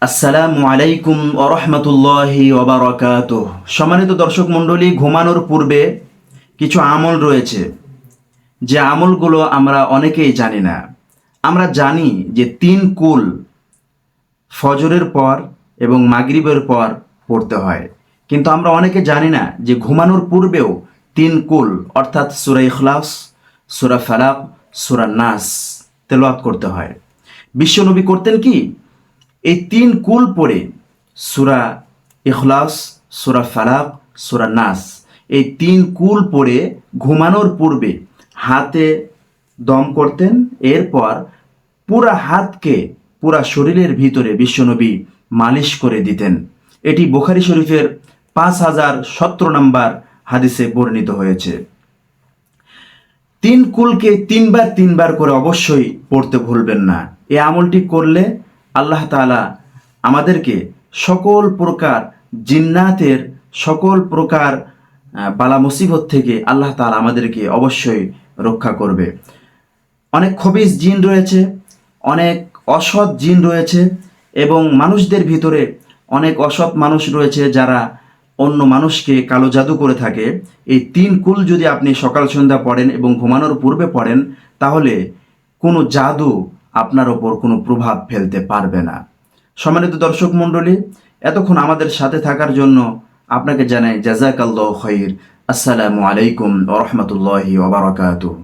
আসসালামু আলাইকুম ওয়া রাহমাতুল্লাহি ওয়া বারাকাতুহু। সম্মানিত দর্শক মণ্ডলী, ঘুমানোর পূর্বে কিছু আমল রয়েছে যে আমলগুলো আমরা অনেকেই জানি না। আমরা জানি যে 3 কুল ফজরের পর এবং মাগরিবের পর পড়তে হয়, কিন্তু আমরা অনেকে জানি না যে ঘুমানোর পূর্বেও 3 কুল অর্থাৎ সূরা ইখলাস, সূরা ফালাক, সূরা নাস তেলাওয়াত করতে হয়। বিশ্বনবী করতেন কি? এই 3 কুল পড়ে সূরা ইখলাস, সূরা ফালাক, সূরা নাস, এই 3 কুল পড়ে ঘুমানোর পূর্বে হাতে দম করতেন। এরপর পুরা হাতকে পুরা শরীরের ভিতরে বিশ্বনবী মালিশ করে দিতেন। এটি বুখারী শরীফের 5017 নম্বর হাদিসে বর্ণিত হয়েছে। 3 কুলকে তিনবার করে অবশ্যই পড়তে ভুলবেন না। এই আমলটি করলে আল্লাহ তাআলা আমাদেরকে সকল প্রকার জিন্নাতের সকল প্রকার বালা মুসিবত থেকে আল্লাহ তাআলা আমাদেরকে অবশ্যই রক্ষা করবে। অনেক খবিস জিন রয়েছে, অনেক অসৎ জিন রয়েছে এবং মানুষদের ভিতরে অনেক অসৎ মানুষ রয়েছে যারা অন্য মানুষকে কালো জাদু করে থাকে। এই 3 কুল যদি আপনি সকাল সন্ধ্যা পড়েন এবং ঘুমানোর পূর্বে পড়েন, তাহলে কোনো জাদু আপনার ওপর কোনো প্রভাব ফেলতে পারবে না। সম্মানিত দর্শক মণ্ডলী, এতক্ষণ আমাদের সাথে থাকার জন্য আপনাকে জানাই জাযাকাল্লাহু খাইর। আসসালামু আলাইকুম ওয়া রাহমাতুল্লাহি ওয়া বারাকাতুহু।